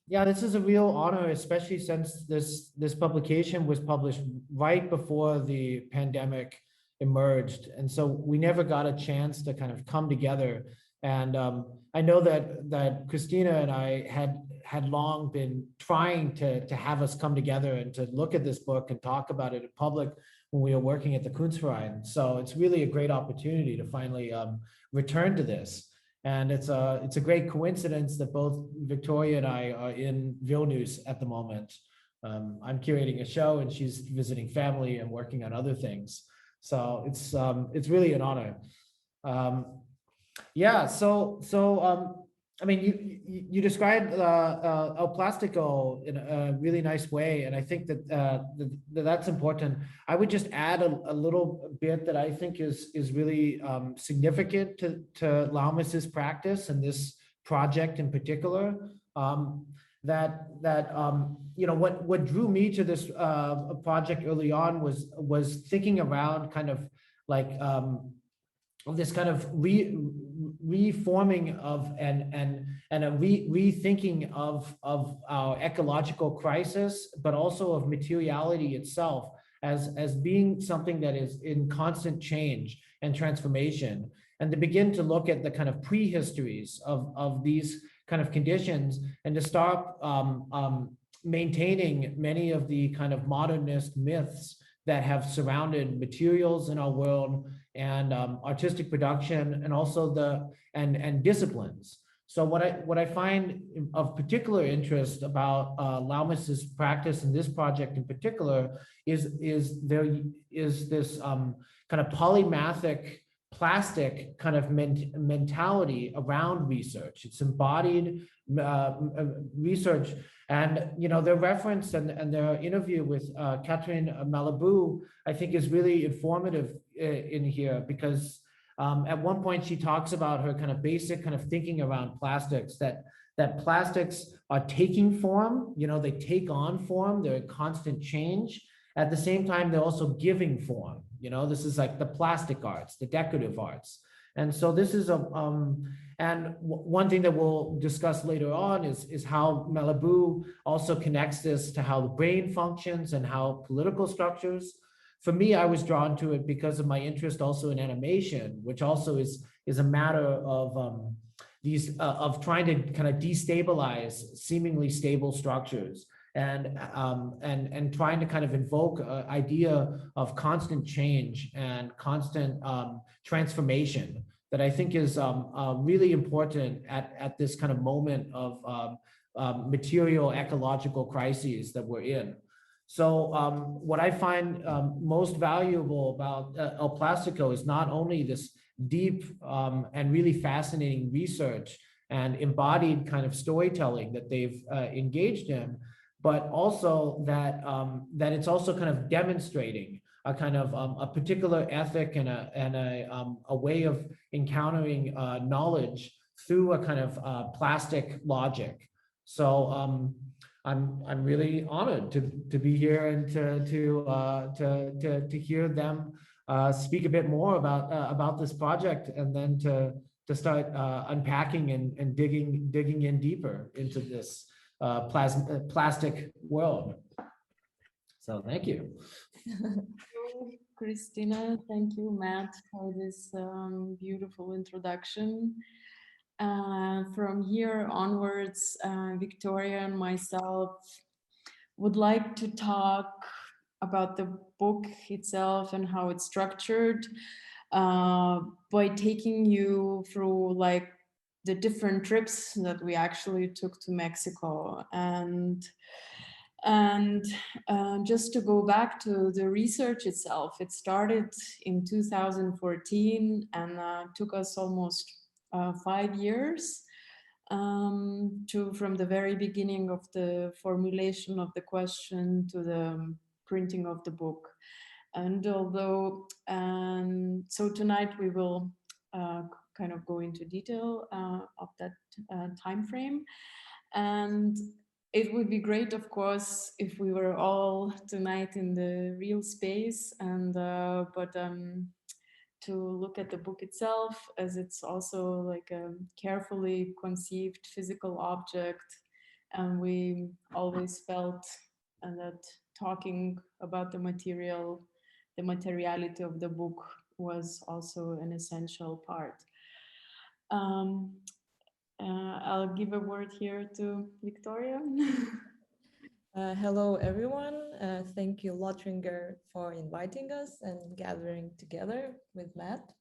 Yeah, this is a real honor, especially since this publication was published right before the pandemic emerged, and so we never got a chance to kind of come together. And I know that Christina and I had long been trying to have us come together and to look at this book and talk about it in public when we were working at the Kunstverein. So it's really a great opportunity to finally return to this. And it's a great coincidence that both Victoria and I are in Vilnius at the moment. I'm curating a show and she's visiting family and working on other things. So it's really an honor. Yeah, I mean, you described El Plástico in a really nice way, and I think that's important. I would just add a little bit that I think is really significant to Laumes's practice and this project in particular. You know, what drew me to this project early on was thinking around kind of like this kind of reforming of and a rethinking of our ecological crisis, but also of materiality itself as being something that is in constant change and transformation, and to begin to look at the kind of prehistories of these kind of conditions, and to start maintaining many of the kind of modernist myths that have surrounded materials in our world and artistic production, and also and disciplines. So what I find of particular interest about Laumes's practice in this project in particular is this kind of polymathic plastic kind of mentality around research. It's embodied research. And, you know, their reference and their interview with Catherine Malabou, I think, is really informative in here, because at one point she talks about her kind of basic kind of thinking around plastics, that plastics are taking form, you know, they take on form, they're in constant change. At the same time, they're also giving form. You know, this is like the plastic arts, the decorative arts. And so this is one thing that we'll discuss later on is how Malabou also connects this to how the brain functions and how political structures. For me, I was drawn to it because of my interest also in animation, which also is a matter of of trying to kind of destabilize seemingly stable structures, and trying to kind of invoke an idea of constant change and constant transformation that I think is really important at this kind of moment of material ecological crises that we're in. So what I find most valuable about El Plástico is not only this deep and really fascinating research and embodied kind of storytelling that they've engaged in, but also that it's also kind of demonstrating a kind of a particular ethic and a way of encountering knowledge through a kind of plastic logic. So I'm really honored to be here and to hear them speak a bit more about this project, and then to start unpacking and digging in deeper into this plastic world. So thank you. Christina, thank you, Matt, for this beautiful introduction. From here onwards, Victoria and myself would like to talk about the book itself and how it's structured, by taking you through like the different trips that we actually took to Mexico. And just to go back to the research itself, it started in 2014 and took us almost 5 years from the very beginning of the formulation of the question to the printing of the book. And although, so tonight we will kind of go into detail of that time frame. And it would be great, of course, if we were all tonight in the real space, and to look at the book itself, as it's also like a carefully conceived physical object And we always felt that talking about the materiality of the book was also an essential part. I'll give a word here to Viktorija. Hello, everyone. Thank you, Lothringer, for inviting us and gathering together with Matt.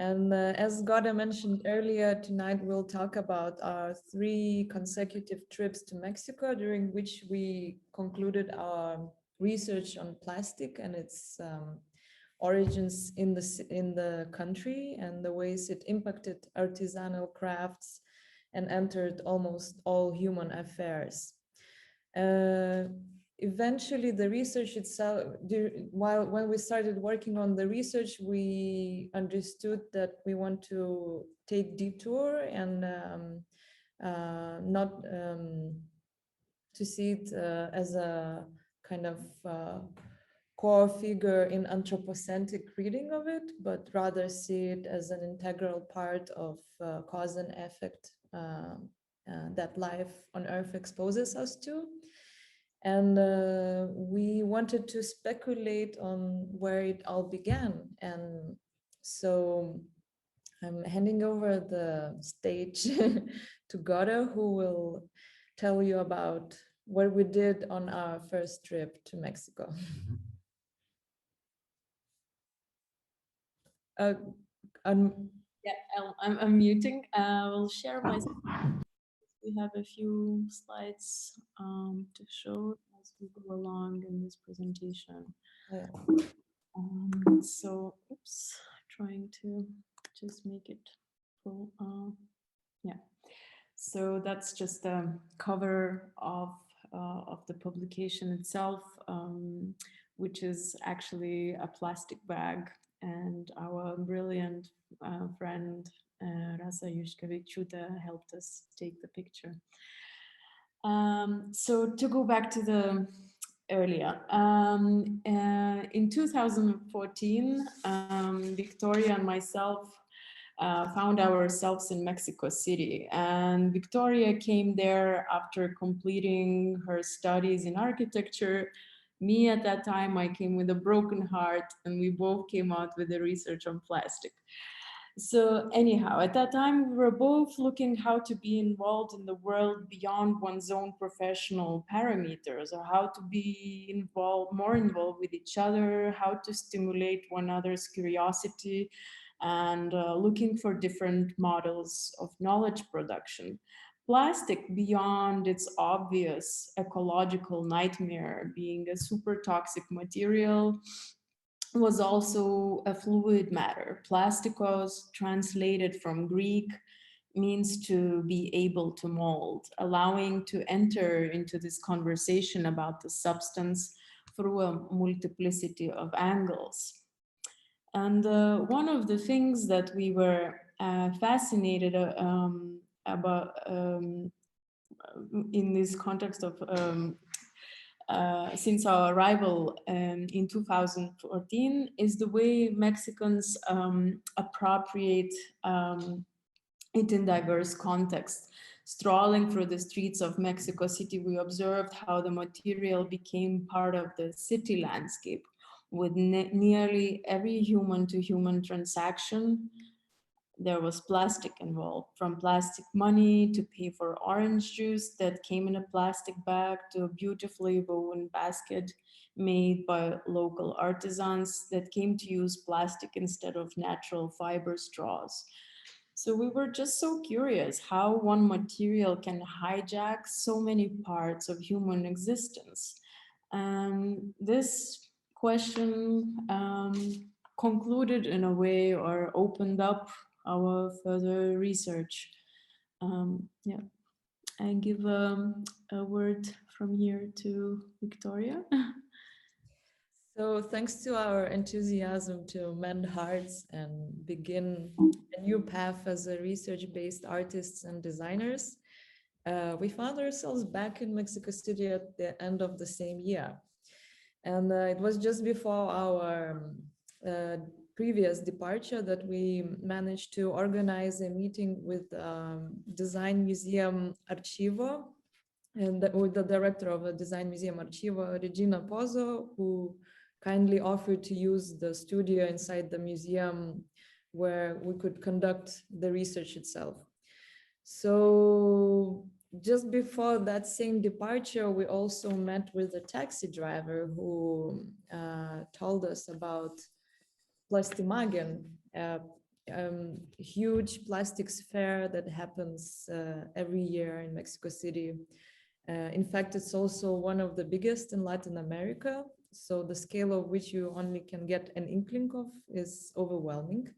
And as Goda mentioned earlier, tonight we'll talk about our 3 consecutive trips to Mexico, during which we concluded our research on plastic and its origins in the country and the ways it impacted artisanal crafts and entered almost all human affairs. Eventually, the research itself, when we started working on the research, we understood that we want to take detour and not to see it as a kind of core figure in anthropocentric reading of it, but rather see it as an integral part of cause and effect that life on Earth exposes us to. And we wanted to speculate on where it all began. And so I'm handing over the stage to Goda, who will tell you about what we did on our first trip to Mexico. I'm muting. I'll share my. We have a few slides to show as we go along in this presentation. Yeah. So, oops, trying to just make it full. Yeah. So that's just the cover of the publication itself, which is actually a plastic bag, and our brilliant friend Rasa Yushkevičiūtė helped us take the picture. So to go back to the earlier, in 2014, Viktorija and myself found ourselves in Mexico City, and Viktorija came there after completing her studies in architecture. Me at that time, I came with a broken heart, and we both came out with the research on plastic. So anyhow, at that time, we were both looking how to be involved in the world beyond one's own professional parameters, or how to be more involved with each other, how to stimulate one another's curiosity, and looking for different models of knowledge production. Plastic, beyond its obvious ecological nightmare, being a super toxic material, was also a fluid matter. Plastikos, translated from Greek, means to be able to mold, allowing to enter into this conversation about the substance through a multiplicity of angles. And one of the things that we were fascinated about in this context of since our arrival in 2014 is the way Mexicans appropriate it in diverse contexts. Strolling through the streets of Mexico City, we observed how the material became part of the city landscape, with nearly every human-to-human transaction. There was plastic involved, from plastic money to pay for orange juice that came in a plastic bag, to a beautifully woven basket made by local artisans that came to use plastic instead of natural fiber straws. So we were just so curious how one material can hijack so many parts of human existence. This question concluded in a way, or opened up our further research. Yeah, I give a word from here to Viktorija. So thanks to our enthusiasm to mend hearts and begin a new path as a research-based artists and designers, we found ourselves back in Mexico City at the end of the same year. And it was just before our previous departure that we managed to organize a meeting with Design Museum Archivo and with the director of the Design Museum Archivo, Regina Pozzo, who kindly offered to use the studio inside the museum where we could conduct the research itself. So just before that same departure, we also met with a taxi driver who told us about Plastimagen, huge plastics fair that happens every year in Mexico City. In fact, it's also one of the biggest in Latin America. So the scale of which you only can get an inkling of is overwhelming.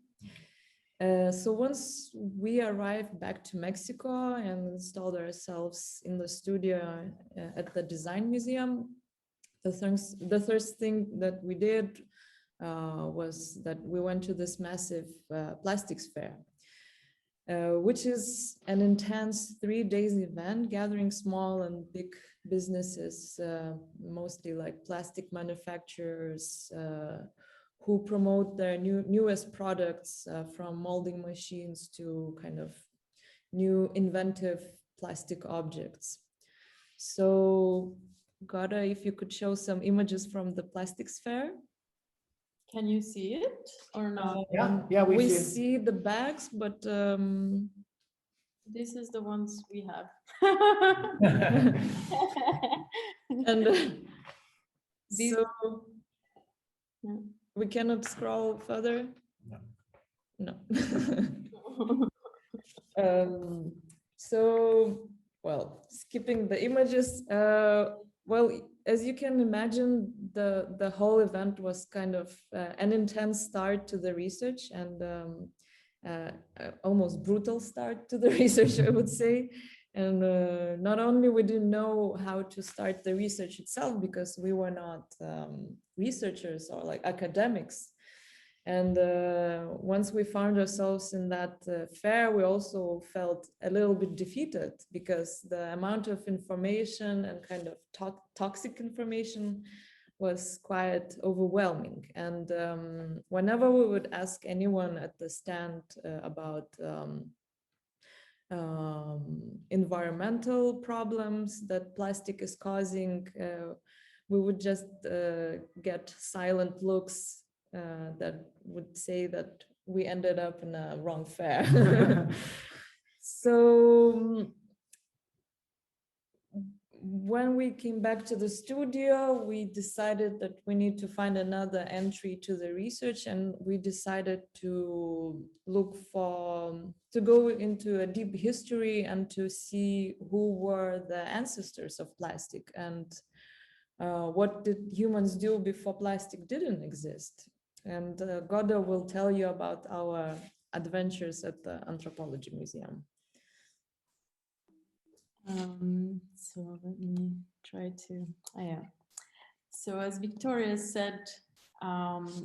So once we arrived back to Mexico and installed ourselves in the studio at the Design Museum, the first thing that we did was that we went to this massive plastics fair, which is an intense 3-day event gathering small and big businesses, mostly like plastic manufacturers, who promote their newest products, from molding machines to kind of new inventive plastic objects. So Goda, if you could show some images from the plastics fair. Can you see it or not? Yeah, we see see the bags, but this is the ones we have. and These- so Yeah. we cannot scroll further. No. So, well, skipping the images, well, as you can imagine, the whole event was kind of an intense start to the research and almost brutal start to the research, I would say. And not only we didn't know how to start the research itself because we were not researchers or like academics. And once we found ourselves in that fair, we also felt a little bit defeated because the amount of information and kind of toxic information was quite overwhelming. And whenever we would ask anyone at the stand about environmental problems that plastic is causing, we would just get silent looks that would say that we ended up in a wrong fair. So when we came back to the studio, we decided that we need to find another entry to the research, and we decided to go into a deep history and to see who were the ancestors of plastic and what did humans do before plastic didn't exist. And Goda will tell you about our adventures at the Anthropology Museum. So let me try to, So as Victoria said,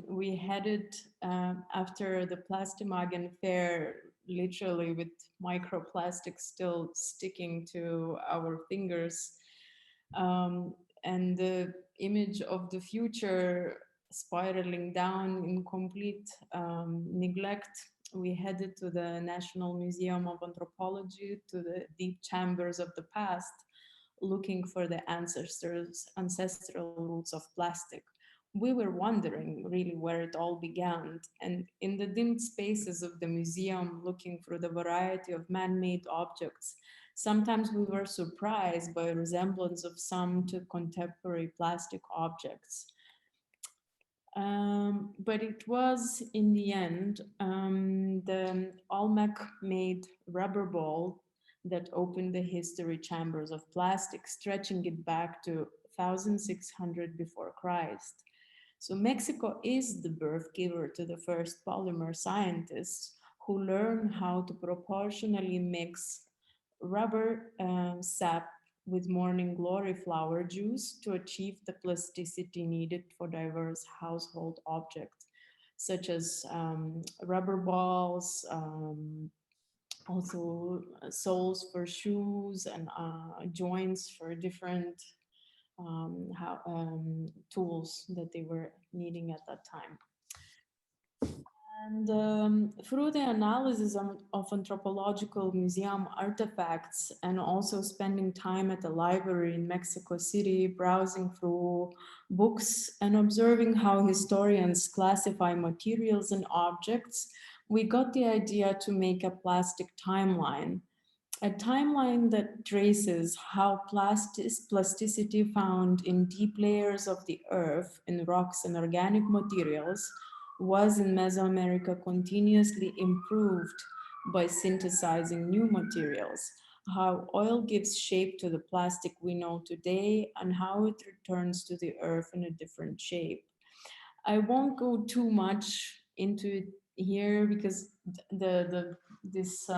we headed after the Plastimagen fair, literally with microplastics still sticking to our fingers. And the image of the future spiraling down in complete neglect, we headed to the National Museum of Anthropology, to the deep chambers of the past, looking for the ancestral roots of plastic. We were wondering really where it all began, and in the dim spaces of the museum, looking through the variety of man-made objects, sometimes we were surprised by a resemblance of some to contemporary plastic objects. But it was, in the end, the Olmec-made rubber ball that opened the history chambers of plastic, stretching it back to 1600 before Christ. So Mexico is the birth giver to the first polymer scientists who learn how to proportionally mix rubber sap with morning glory flower juice to achieve the plasticity needed for diverse household objects, such as rubber balls, also soles for shoes and joints for different tools that they were needing at that time. And through the analysis of anthropological museum artifacts and also spending time at the library in Mexico City, browsing through books and observing how historians classify materials and objects, we got the idea to make a plastic timeline. A timeline that traces how plasticity found in deep layers of the earth, in rocks and organic materials, was in Mesoamerica continuously improved by synthesizing new materials, how oil gives shape to the plastic we know today, and how it returns to the earth in a different shape. I won't go too much into it here because this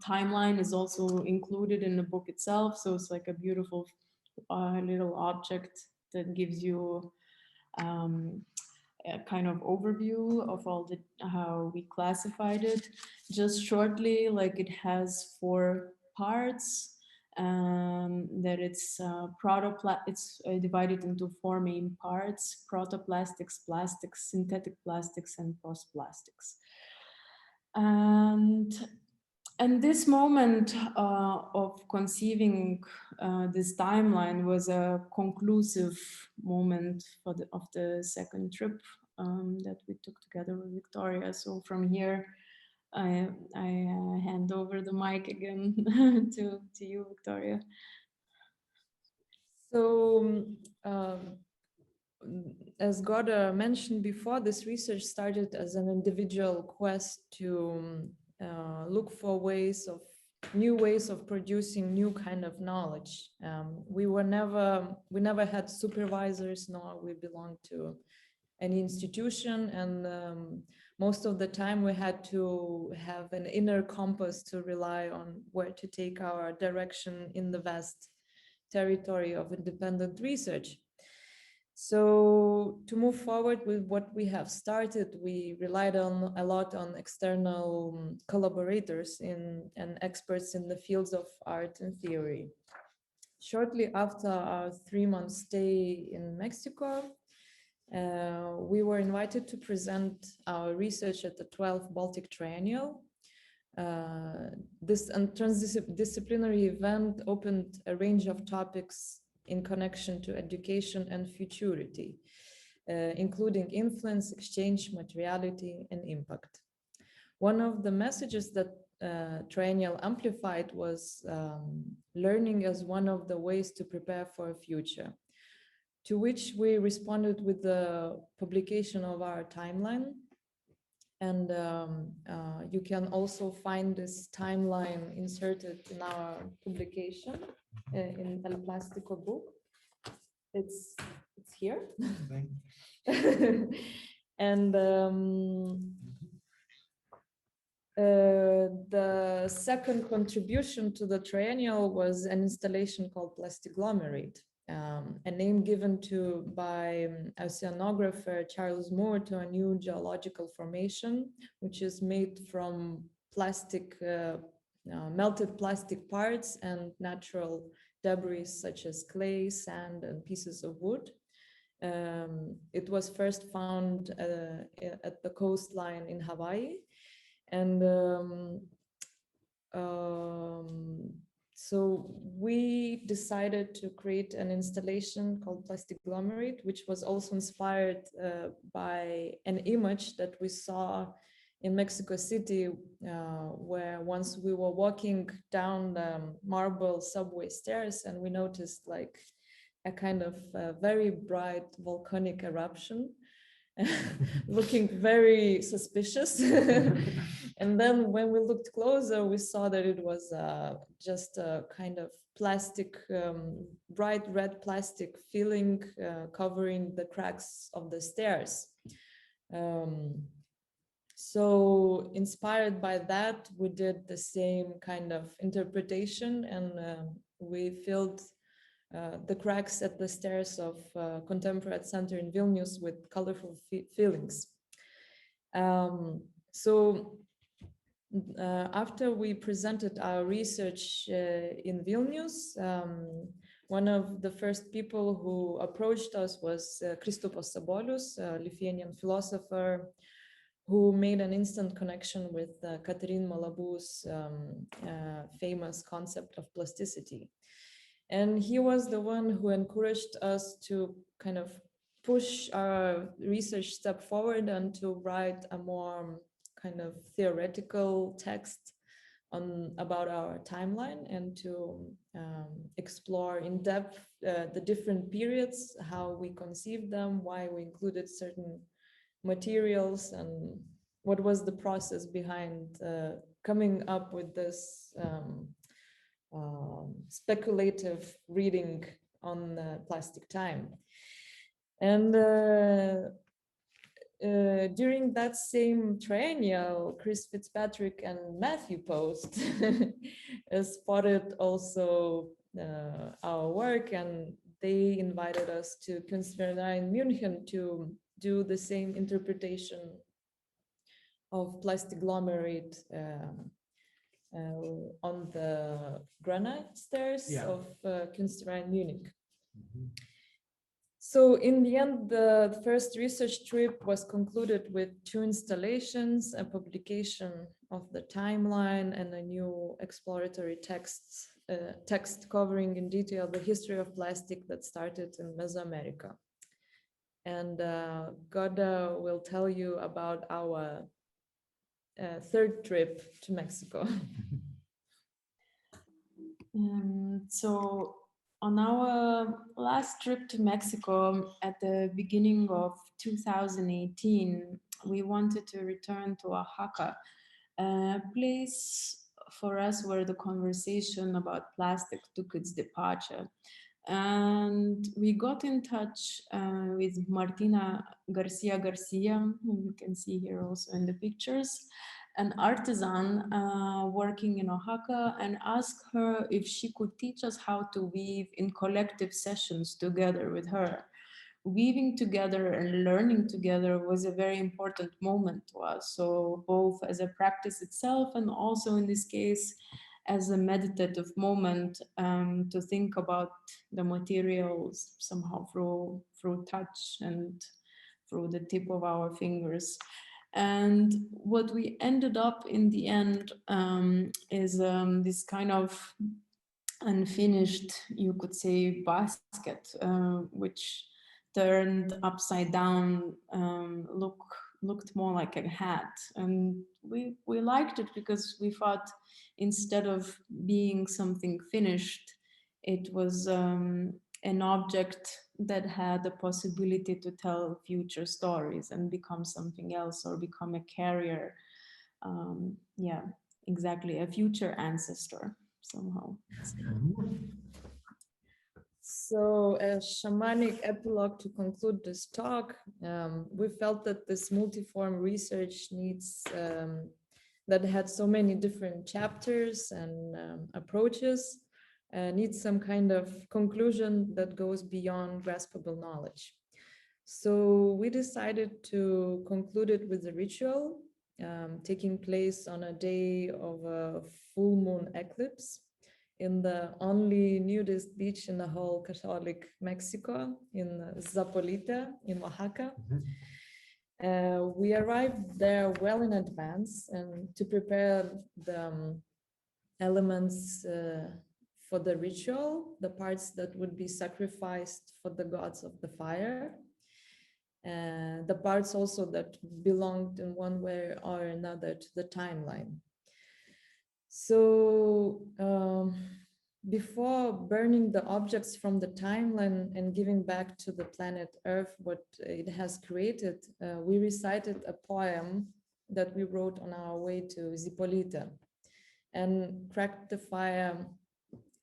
timeline is also included in the book itself, so it's like a beautiful little object that gives you a kind of overview of all the how we classified it. Just shortly, like it has 4 parts. That it's it's divided into 4 main parts: protoplastics, plastics, synthetic plastics, and post-plastics. And this moment of conceiving this timeline was a conclusive moment of the second trip that we took together with Victoria. So from here, I hand over the mic again to you, Victoria. So, as Goda mentioned before, this research started as an individual quest to look for new ways of producing new kind of knowledge. We never had supervisors, nor we belonged to any institution, and most of the time we had to have an inner compass to rely on where to take our direction in the vast territory of independent research. So to move forward with what we have started, we relied a lot on external collaborators and experts in the fields of art and theory. Shortly after our 3-month stay in Mexico, we were invited to present our research at the 12th Baltic Triennial. This transdisciplinary event opened a range of topics in connection to education and futurity, including influence, exchange, materiality, and impact. One of the messages that Triennial amplified was learning as one of the ways to prepare for a future, to which we responded with the publication of our timeline. And you can also find this timeline inserted in our publication in El Plástico book. It's here. And the second contribution to the triennial was an installation called Plastiglomerate, a name given by oceanographer Charles Moore to a new geological formation, which is made from plastic, melted plastic parts and natural debris such as clay, sand, and pieces of wood. It was first found at the coastline in Hawaii, and so we decided to create an installation called Plastiglomerate, which was also inspired by an image that we saw in Mexico City, where once we were walking down the marble subway stairs and we noticed like a kind of very bright volcanic eruption, looking very suspicious. And then when we looked closer, we saw that it was just a kind of plastic, bright red plastic filling covering the cracks of the stairs. So inspired by that, we did the same kind of interpretation, and we filled the cracks at the stairs of Contemporary Center in Vilnius with colorful fillings. So after we presented our research in Vilnius, one of the first people who approached us was Kristupas Sabolius, a Lithuanian philosopher, who made an instant connection with Catherine Malabou's famous concept of plasticity. And he was the one who encouraged us to kind of push our research step forward and to write a more kind of theoretical text about our timeline, and to explore in depth the different periods, how we conceived them, why we included certain materials, and what was the process behind coming up with this speculative reading on plastic time. And during that same triennial, Chris Fitzpatrick and Matthew Post spotted also our work, and they invited us to Künstlerin München to do the same interpretation of plastic glomerate on the granite stairs of Künstlerin Munich. So in the end, the first research trip was concluded with 2 installations, a publication of the timeline, and a new exploratory text covering in detail the history of plastic that started in Mesoamerika. And Goda will tell you about our third trip to Mexico. So on our last trip to Mexico at the beginning of 2018, we wanted to return to Oaxaca, a place for us where the conversation about plastic took its departure. And we got in touch with Martina Garcia, whom you can see here also in the pictures, an artisan working in Oaxaca, and asked her if she could teach us how to weave in collective sessions together with her. Weaving together and learning together was a very important moment to us. So both as a practice itself, and also in this case, as a meditative moment to think about the materials somehow through touch and through the tip of our fingers. And what we ended up in the end is this kind of unfinished, you could say, basket, which turned upside down, looked more like a hat. And we liked it because we thought instead of being something finished, it was an object that had the possibility to tell future stories and become something else, or become a carrier. Yeah, exactly, a future ancestor somehow. So a shamanic epilogue to conclude this talk, we felt that this multiform research needs, that had so many different chapters and approaches, needs some kind of conclusion that goes beyond graspable knowledge. So we decided to conclude it with a ritual taking place on a day of a full moon eclipse in the only nudist beach in the whole Catholic Mexico, in Zapolita, in Oaxaca. We arrived there well in advance and to prepare the elements for the ritual, the parts that would be sacrificed for the gods of the fire, the parts also that belonged in one way or another to the timeline. So before burning the objects from the timeline and giving back to the planet Earth what it has created, we recited a poem that we wrote on our way to Zapolita and cracked the fire,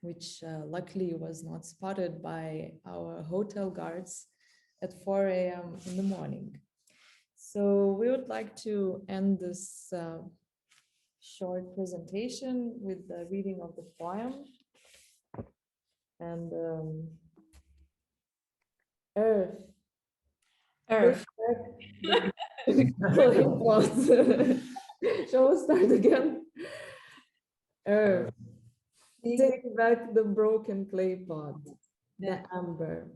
which luckily was not spotted by our hotel guards at 4 a.m. in the morning. So we would like to end this short presentation with the reading of the poem. And Earth. Shall we start again? Earth. Take back the broken clay pot, the amber.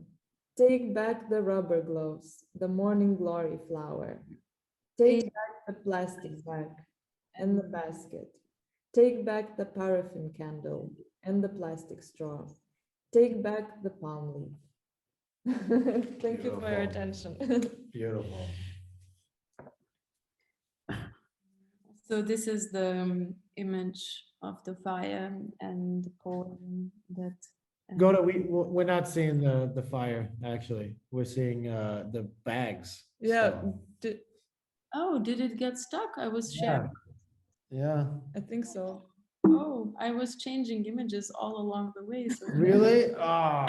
Take back the rubber gloves, the morning glory flower. Take back the plastic bag and the basket. Take back the paraffin candle and the plastic straw. Take back the palm leaf. Thank you for your attention. Beautiful. So this is the image of the fire and the poem that. Goda, we're not seeing the fire, actually. We're seeing the bags. Yeah, So, Oh, did it get stuck? I was yeah. sharing. Yeah. I think so. Oh, I was changing images all along the way. So Really? Oh.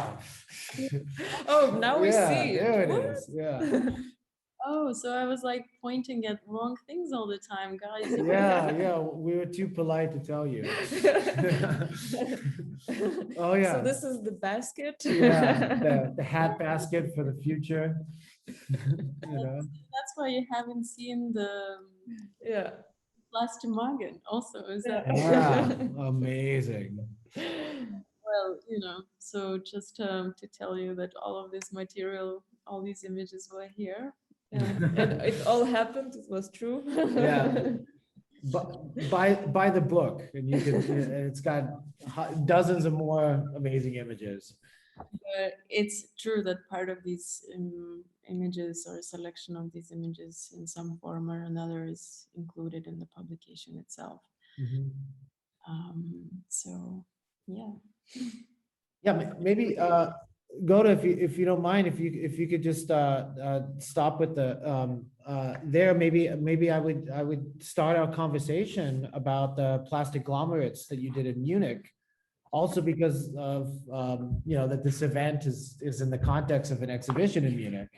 Oh, now we Yeah, see it. there it What? is. Yeah. Oh, so I was like pointing at wrong things all the time, guys. Yeah. We were too polite to tell you. Oh, yeah. So this is the basket. Yeah, the hat basket for the future. You know? That's why you haven't seen the Yeah. Plastimagen also. Is that Yeah, amazing. well, so just to tell you that all of this material, all these images were here. And it all happened. It was true. Yeah. But buy the book, and you can. It's got dozens of more amazing images. But it's true that part of these images or a selection of these images in some form or another is included in the publication itself. Mhm. So yeah. Yeah, maybe Goda, if you don't mind, if you could just stop with the there, maybe I would start our conversation about the plastic glomerates that you did in Munich. Also because of that this event is in the context of an exhibition in Munich.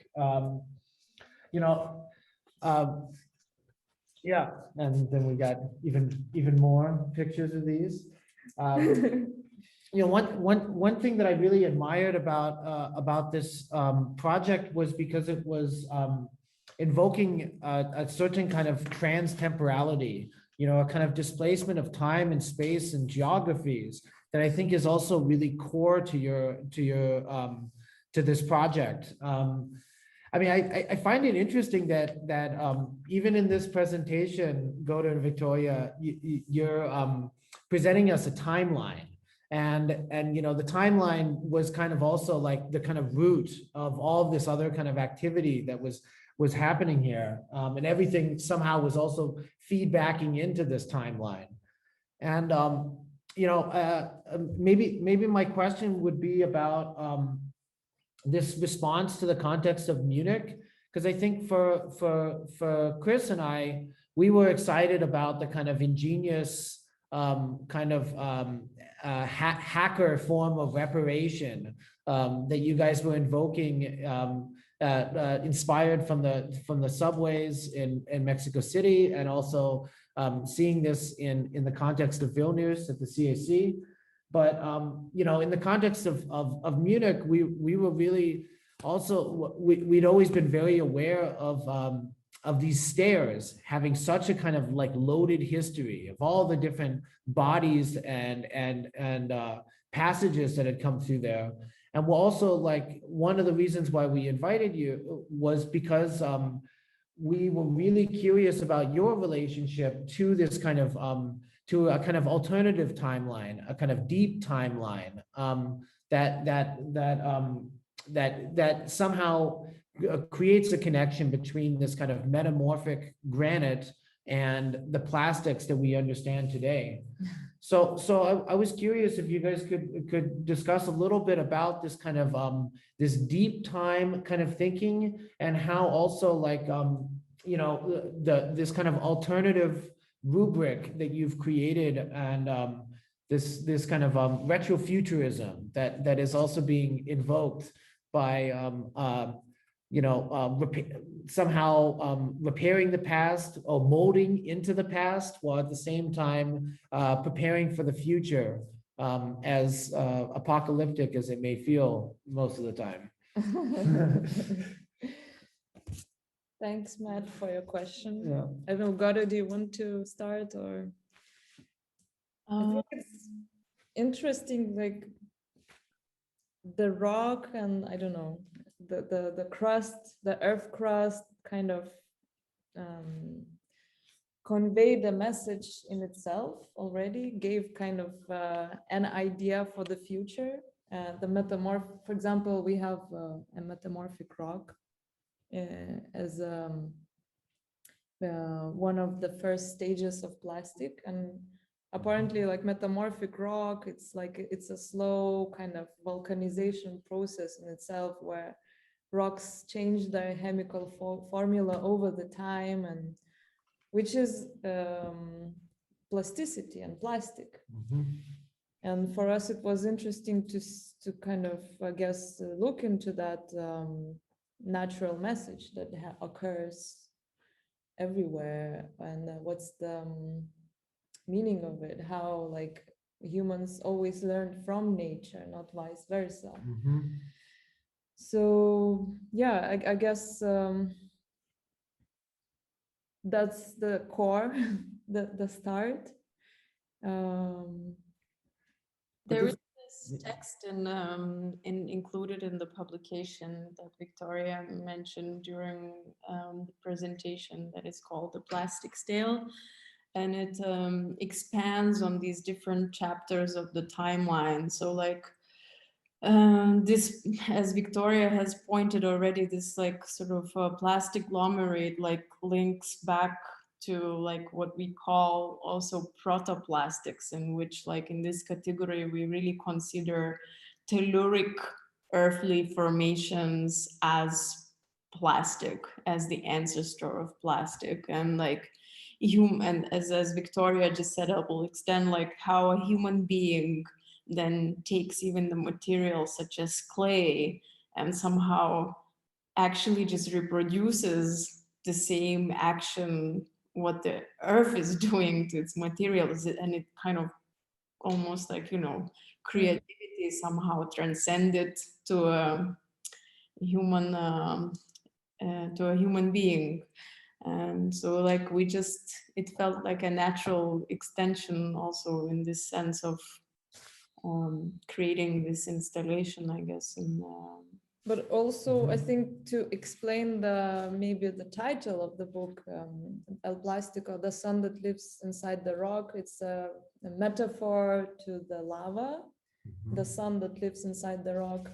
Yeah, and then we got even more pictures of these. One thing that I really admired about this project was because it was invoking a certain kind of trans-temporality, a kind of displacement of time and space and geographies that I think is also really core to this project. I mean, I find it interesting that even in this presentation, Goda and Viktorija, you're presenting us a timeline. And the timeline was kind of also like the kind of root of all of this other kind of activity that was happening here, and everything somehow was also feedbacking into this timeline. And maybe my question would be about this response to the context of Munich, because I think for Chris and I, we were excited about the kind of ingenious hacker form of reparation that you guys were invoking, inspired from the subways in Mexico City, and also seeing this in the context of Vilnius at the CAC. But in the context of Munich, we were really also we'd always been very aware of these stairs having such a kind of like loaded history of all the different bodies and passages that had come through there. And we're also like, one of the reasons why we invited you was because we were really curious about your relationship to this kind of to a kind of alternative timeline, a kind of deep timeline that somehow creates a connection between this kind of metamorphic granite and the plastics that we understand today. So I was curious if you guys could discuss a little bit about this kind of this deep time kind of thinking, and how also like this kind of alternative rubric that you've created, and this kind of retrofuturism that is also being invoked by somehow repairing the past or molding into the past, while at the same time preparing for the future, as apocalyptic as it may feel most of the time. Thanks, Matt, for your question. Yeah. I don't know, Goda, do you want to start, or? I think it's interesting, like the rock and I don't know, the crust, the earth crust kind of conveyed a message in itself already, gave kind of an idea for the future. For example, we have a metamorphic rock as one of the first stages of plastic, and apparently, like metamorphic rock, it's a slow kind of vulcanization process in itself, where rocks change their chemical formula over the time, and which is plasticity and plastic. And for us, it was interesting to kind of, I guess, look into that natural message that occurs everywhere, and what's the meaning of it, how like humans always learn from nature, not vice versa. So yeah, I guess that's the core, the start. There is this text included in the publication that Victoria mentioned during the presentation, that is called The Plastic Stale, and it expands on these different chapters of the timeline. So like this, as Victoria has pointed already, this like sort of plastic agglomerate like links back to like what we call also protoplastics, in which like in this category we really consider telluric earthly formations as plastic, as the ancestor of plastic. And like and as Victoria just said, I will extend like how a human being then takes even the material such as clay and somehow actually just reproduces the same action what the earth is doing to its materials, and it kind of almost like, you know, creativity somehow transcended to a human being. And so like it felt like a natural extension also in this sense of creating this installation, I guess. But also, I think to explain maybe the title of the book, El Plástico, the sun that lives inside the rock, it's a metaphor to the lava, the sun that lives inside the rock,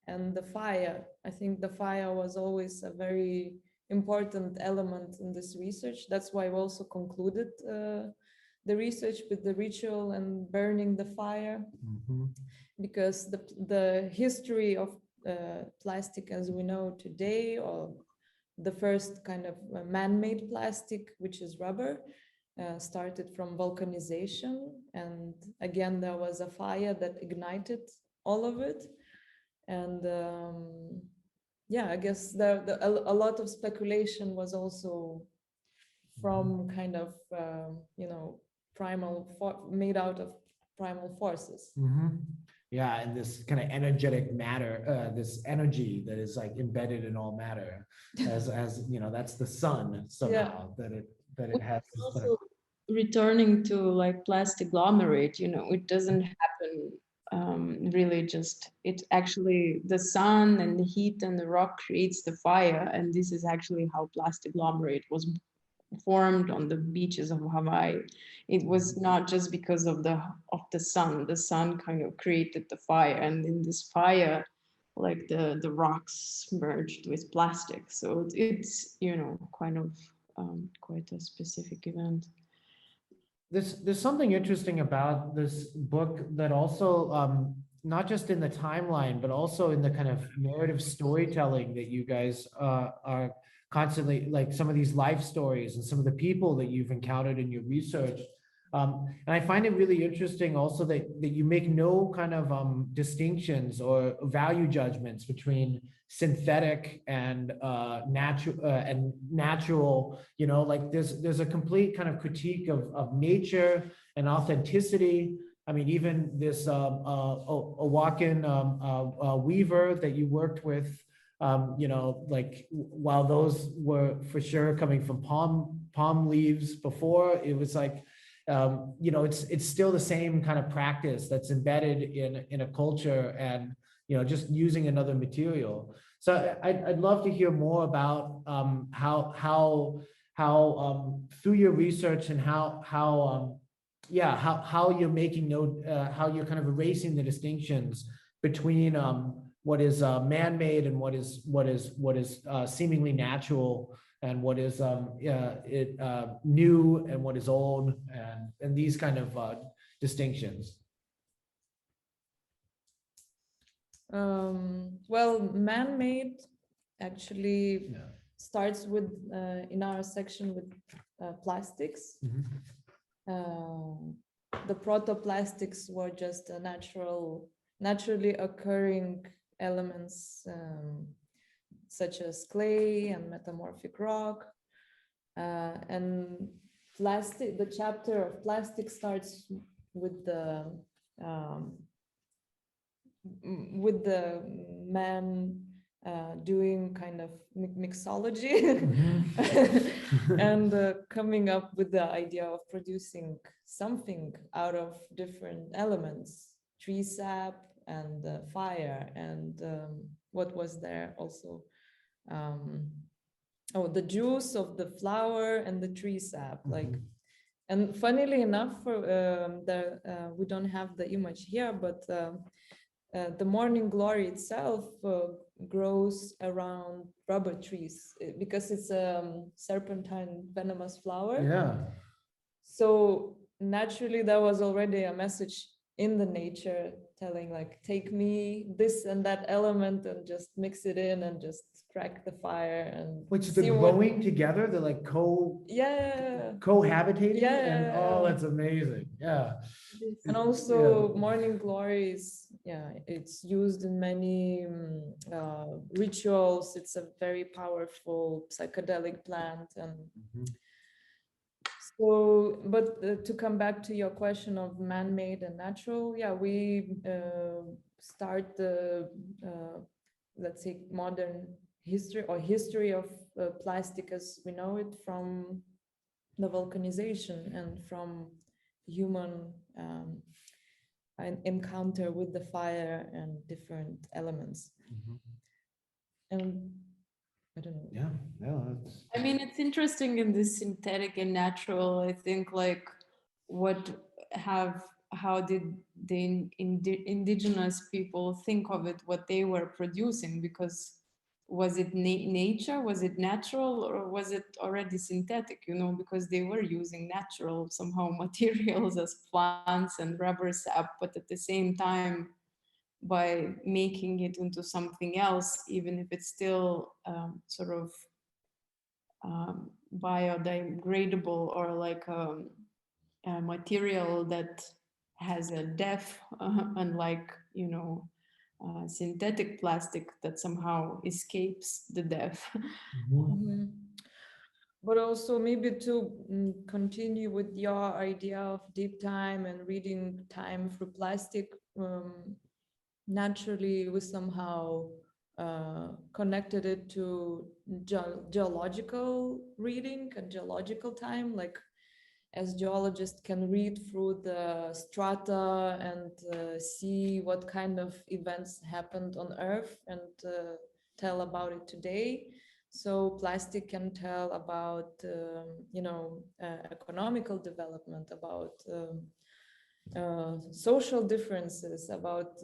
and the fire. I think the fire was always a very important element in this research. That's why we also concluded the research with the ritual and burning the fire, because the history of plastic as we know today, or the first kind of man-made plastic, which is rubber, started from vulcanization, and again there was a fire that ignited all of it. And yeah, I guess a lot of speculation was also from kind of you know, made out of primal forces. Yeah, and this kind of energetic matter, this energy that is like embedded in all matter, as you know, that's the sun somehow, that it has. Also, returning to like plastic agglomerate, you know, it doesn't happen really just, it actually, the sun and the heat and the rock creates the fire, and this is actually how plastic agglomerate was formed on the beaches of Hawaii. It was not just because of the sun. The sun kind of created the fire, and in this fire, like the rocks merged with plastic. So it's, you know, kind of quite a specific event. There's something interesting about this book that also, not just in the timeline, but also in the kind of narrative storytelling that you guys are constantly, like some of these life stories and some of the people that you've encountered in your research. And I find it really interesting also that you make no kind of distinctions or value judgments between synthetic and natural, you know, like there's a complete kind of critique of nature and authenticity. I mean, even this Oaxacan weaver that you worked with, you know, like while those were for sure coming from palm leaves before, it was like, you know, it's still the same kind of practice that's embedded in a culture, and, you know, just using another material. So I'd love to hear more about how through your research and how you're making note, how you're kind of erasing the distinctions between what is man-made and what is seemingly natural, and what is new and what is old, and these kind of distinctions. Well, man-made actually starts with in our section with plastics. The protoplastics were just a naturally occurring elements such as clay and metamorphic rock, and plastic. The chapter of plastic starts with the man doing kind of mixology and coming up with the idea of producing something out of different elements, tree sap and fire, and what was there also, the juice of the flower and the tree sap, like. And funnily enough, for we don't have the image here, but the morning glory itself grows around rubber trees because it's a serpentine venomous flower. Yeah. So naturally, there was already a message in the nature telling, like, take me this and that element and just mix it in and just crack the fire and Which they're growing together, they're like cohabitating, and oh, that's amazing. Yeah. And also morning glory is, it's used in many rituals. It's a very powerful psychedelic plant. And so, but to come back to your question of man-made and natural, we start the let's say modern history of plastic as we know it from the volcanization and from human encounter with the fire and different elements. And I don't know. I mean, it's interesting in this synthetic and natural. I think, like, how did the indigenous people think of it, what they were producing? Because was it nature, was it natural, or was it already synthetic, because they were using natural somehow materials as plants and rubber sap, but at the same time, by making it into something else, even if it's still sort of biodegradable, or like a material that has a death, unlike, synthetic plastic that somehow escapes the death. But also maybe to continue with your idea of deep time and reading time through plastic, naturally we somehow connected it to geological reading and geological time, like as geologists can read through the strata and see what kind of events happened on Earth and tell about it today. So plastic can tell about, economical development, about social differences, about,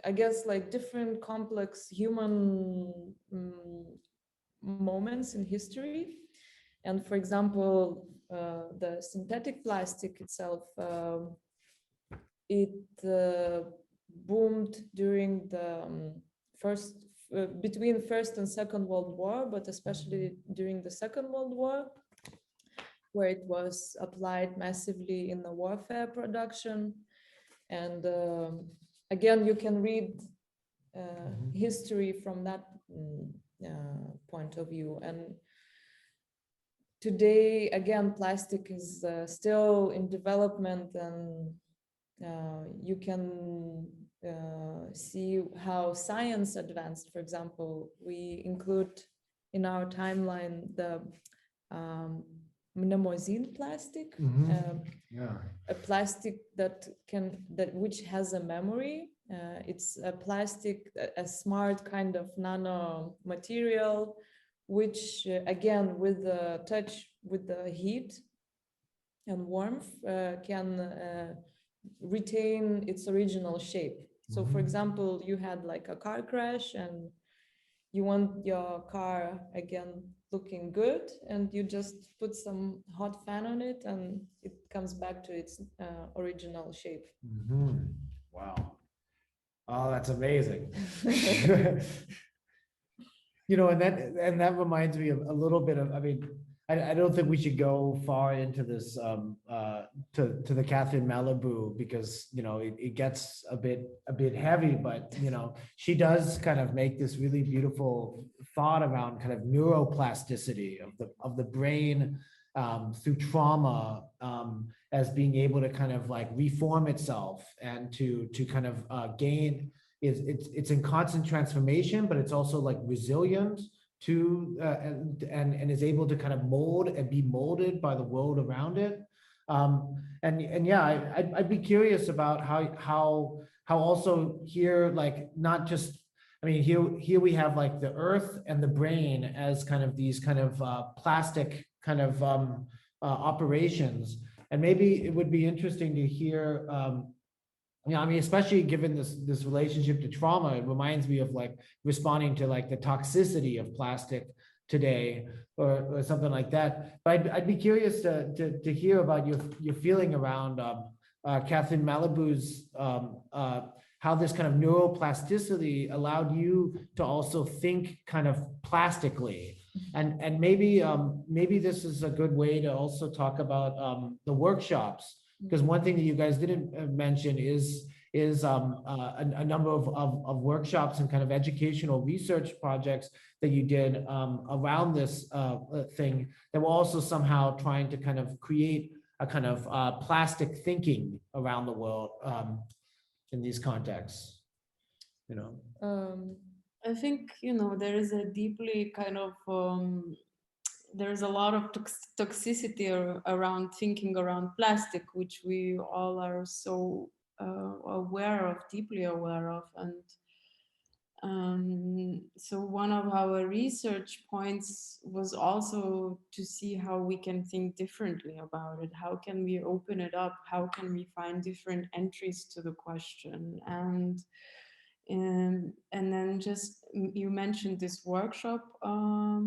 I guess, like different complex human moments in history. And for example, the synthetic plastic itself, it boomed during the between First and Second World War, but especially during the Second World War, where it was applied massively in the warfare production. And again, you can read history from that point of view. And today, again, plastic is still in development, and you can see how science advanced. For example, we include in our timeline the mnemosine plastic, a plastic which has a memory. It's a plastic, a smart kind of nano material, which again, with the touch, with the heat and warmth, can retain its original shape. So for example, you had like a car crash and you want your car again looking good, and you just put some hot fan on it and it comes back to its original shape. Wow. Oh, that's amazing. You know, and that reminds me of a little bit of, I mean, I don't think we should go far into this to the Catherine Malabou, because, you know, it gets a bit heavy, but, you know, she does kind of make this really beautiful thought around kind of neuroplasticity of the brain through trauma, as being able to kind of like reform itself and to kind of gain. It's in constant transformation, but it's also like resilient to and is able to kind of mold and be molded by the world around it. And yeah, I'd be curious about how also here, like, not just, I mean, here we have like the earth and the brain as kind of these kind of plastic kind of operations, and maybe it would be interesting to hear. Yeah, I mean, especially given this relationship to trauma, it reminds me of like responding to like the toxicity of plastic today, or something like that. But I'd be curious to hear about your feeling around Catherine Malabou's how this kind of neuroplasticity allowed you to also think kind of plastically, and maybe this is a good way to also talk about the workshops. Because one thing that you guys didn't mention is a number of workshops and kind of educational research projects that you did around this thing that were also somehow trying to kind of create a kind of plastic thinking around the world in these contexts, you know. I think, you know, there is a deeply kind of there's a lot of toxicity around thinking around plastic, which we all are so deeply aware of. And so one of our research points was also to see how we can think differently about it. How can we open it up? How can we find different entries to the question? And then just, you mentioned this workshop or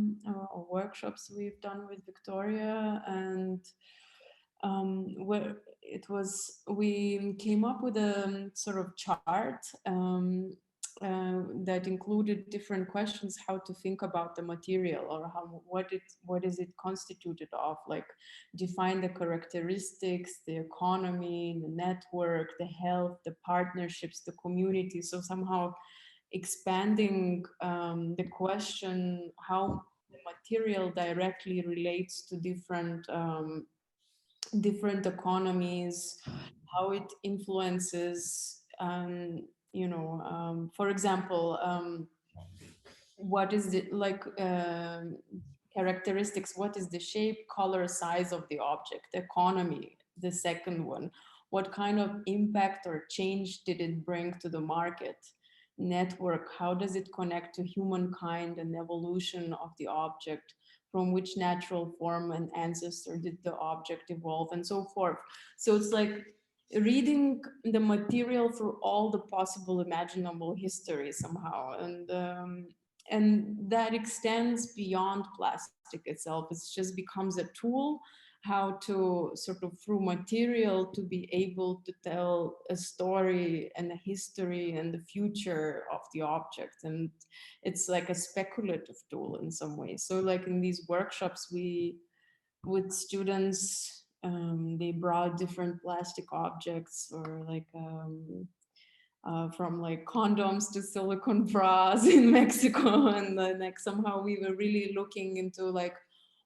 workshops we've done with Viktorija, and where it was, we came up with a sort of chart that included different questions, how to think about the material, or what is it constituted of, like define the characteristics, the economy, the network, the health, the partnerships, the community. So somehow expanding the question how the material directly relates to different economies, how it influences, you know, for example, what is it like, characteristics, what is the shape, color, size of the object, economy, the second one, what kind of impact or change did it bring to the market, network, how does it connect to humankind and evolution of the object, from which natural form and ancestor did the object evolve, and so forth. So it's like reading the material through all the possible imaginable history somehow, and that extends beyond plastic itself. It just becomes a tool how to sort of through material to be able to tell a story and a history and the future of the object. And it's like a speculative tool in some ways. So like in these workshops, we, with students, they brought different plastic objects, or like from like condoms to silicone bras in Mexico. And then like somehow we were really looking into like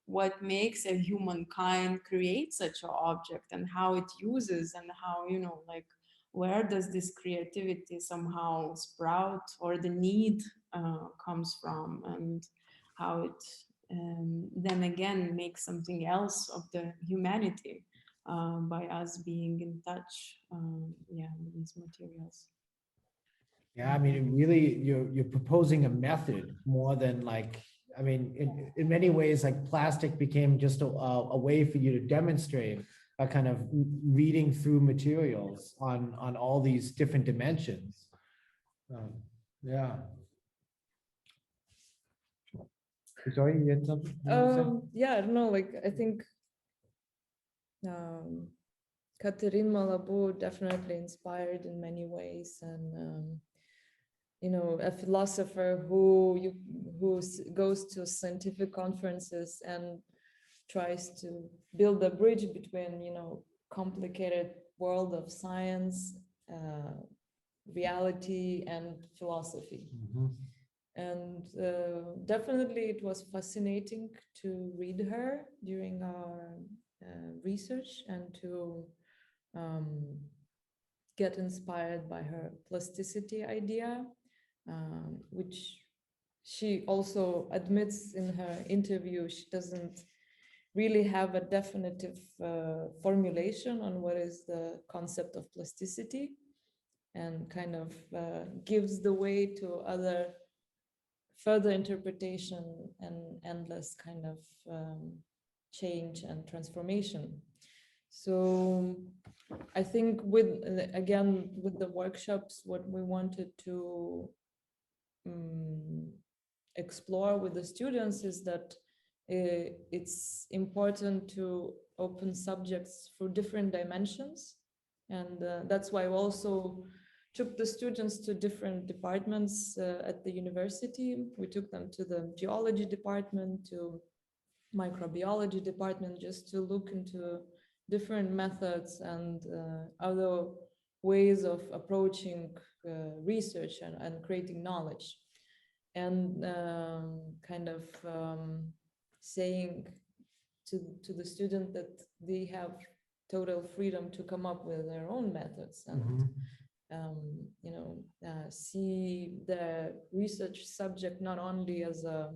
what makes a humankind create such an object, and how it uses, and how, you know, like where does this creativity somehow sprout, or the need comes from, and how it then again makes something else of the humanity by us being in touch with these materials. Yeah, I mean, really, you're proposing a method more than like I mean, in many ways, like plastic became just a way for you to demonstrate a kind of reading through materials on all these different dimensions. Yeah. Sorry, you had something? Yeah, I don't know, like I think Catherine Malabou definitely inspired in many ways, and you know, a philosopher who goes to scientific conferences and tries to build a bridge between, you know, complicated world of science, reality, and philosophy. Mhm. And definitely it was fascinating to read her during our research and to get inspired by her plasticity idea, which she also admits in her interview. She doesn't really have a definitive formulation on what is the concept of plasticity, and kind of gives the way to other further interpretation and endless kind of change and transformation. So I think with the workshops, what we wanted to explore with the students is that it's important to open subjects for different dimensions. And that's why we also took the students to different departments at the university. We took them to the geology department, to microbiology department, just to look into different methods and other ways of approaching research and creating knowledge, and kind of saying to the student that they have total freedom to come up with their own methods, and you know, see the research subject not only as a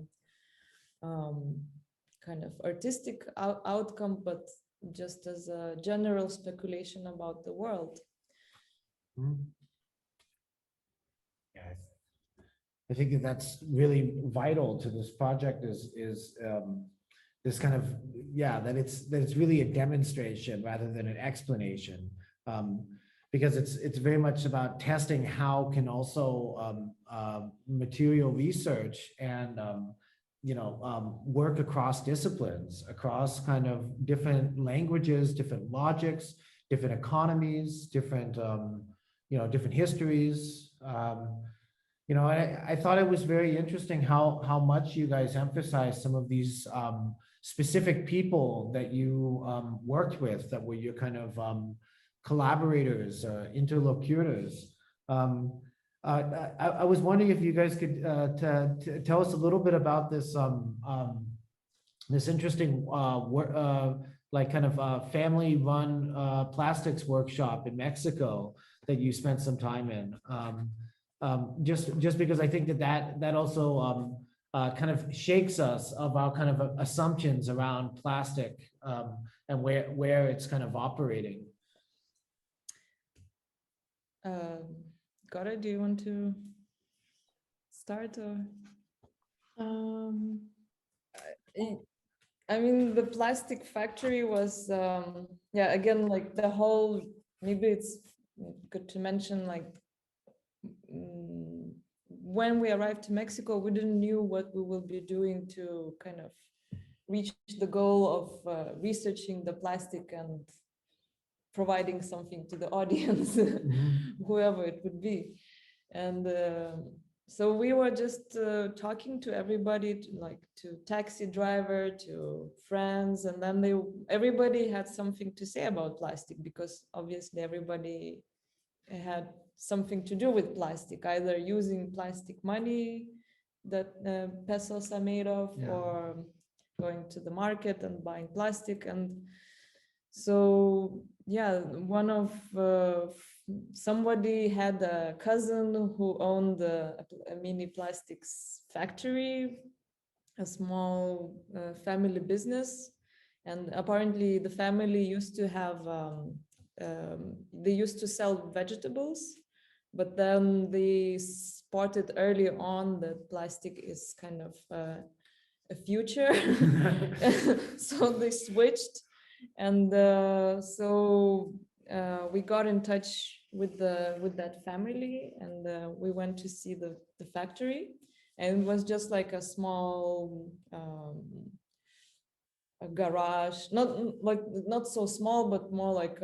kind of artistic outcome, but just as a general speculation about the world. Yeah, I think that that's really vital to this project is this kind of, yeah, that it's really a demonstration rather than an explanation, because it's very much about testing how can also material research and you know, work across disciplines, across kind of different languages, different logics, different economies, different you know, different histories. You know, I thought it was very interesting how much you guys emphasize some of these specific people that you worked with, that were your kind of collaborators, interlocutors. I was wondering if you guys could tell us a little bit about this this interesting like kind of family-run plastics workshop in Mexico that you spent some time in. Just because I think that also kind of shakes us of our kind of assumptions around plastic and where it's kind of operating. Goda, do you want to start, or? I mean, the plastic factory was, yeah, again, like the whole, maybe it's good to mention, like, when we arrived to Mexico, we didn't know what we will be doing to kind of reach the goal of researching the plastic and providing something to the audience, whoever it would be. And so we were just talking to everybody, to taxi driver, to friends, and then everybody had something to say about plastic, because obviously everybody had something to do with plastic, either using plastic money that pesos are made of, or going to the market and buying plastic. And so, yeah, one of somebody had a cousin who owned a mini plastics factory, a small family business, and apparently the family used to have they used to sell vegetables, but then they spotted early on that plastic is kind of a future. So they switched, and so we got in touch with that family, and we went to see the factory, and it was just like a small a garage, not so small, but more like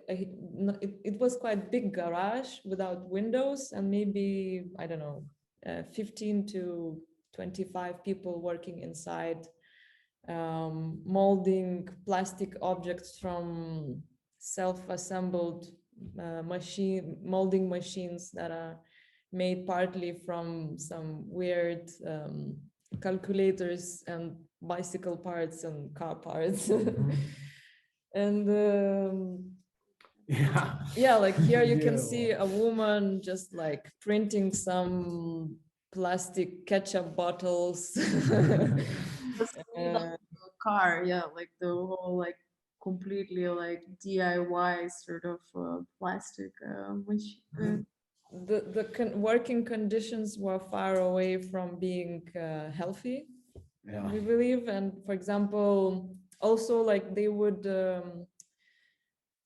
it was quite big garage without windows, and maybe, I don't know, 15 to 25 people working inside, molding plastic objects from self-assembled molding machines that are made partly from some weird calculators and bicycle parts and car parts. And yeah, like here you can see a woman just like printing some plastic ketchup bottles. Car, yeah, like the whole like completely like DIY sort of plastic machine. The working conditions were far away from being healthy, we believe. And for example, also like they would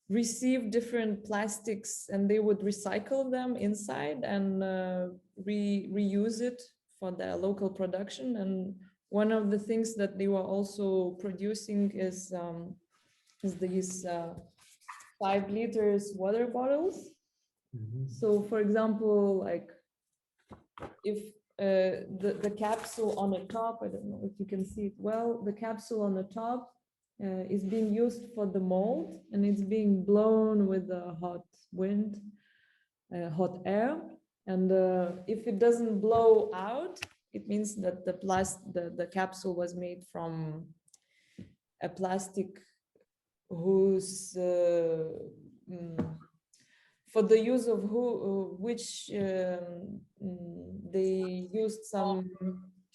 receive different plastics and they would recycle them inside and reuse it for their local production. And one of the things that they were also producing is these 5 liters water bottles. So for example, like if the capsule on the top, I don't know if you can see it well, the capsule on the top is being used for the mold, and it's being blown with a hot wind, hot air. And if it doesn't blow out, it means that the capsule was made from a plastic whose for the use of which they used some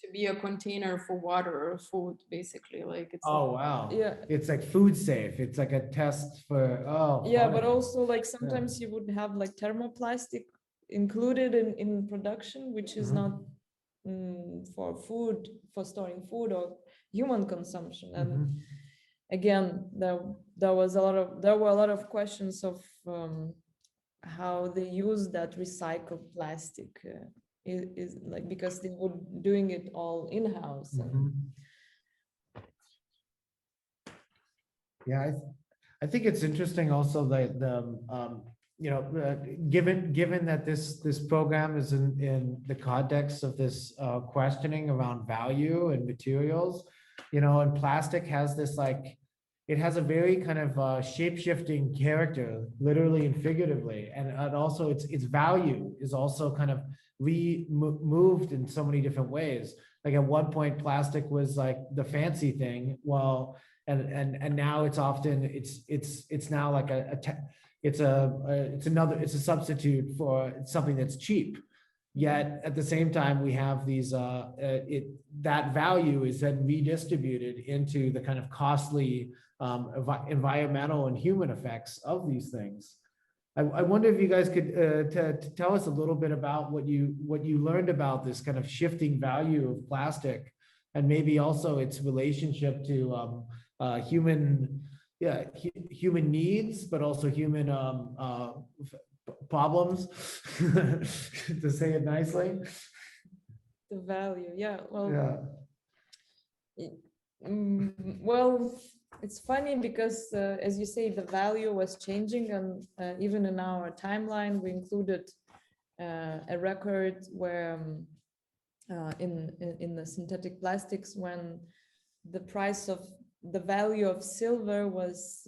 to be a container for water or food, basically. Like it's wow. Yeah, it's like food safe. It's like a test for yeah, but also like sometimes you would have like thermoplastic included in production, which is not for food, for storing food or human consumption. And again, there were a lot of questions of how they use that recycled plastic is like, because they were doing it all in-house. Yeah, I think it's interesting also that you know, given that this program is in the context of this questioning around value and materials, you know, and plastic has this like, it has a very kind of shape-shifting character, literally and figuratively, and also its value is also kind of moved in so many different ways. Like at one point, plastic was like the fancy thing, well, and now it's often it's now like it's a substitute for something that's cheap. Yet at the same time, we have these that value is then redistributed into the kind of costly environmental and human effects of these things. I wonder if you guys could tell us a little bit about what you learned about this kind of shifting value of plastic, and maybe also its relationship to human needs, but also human problems, to say it nicely. The value, yeah. Well, yeah. Well, it's funny because as you say, the value was changing, and even in our timeline, we included a record where in the synthetic plastics, when the value of silver was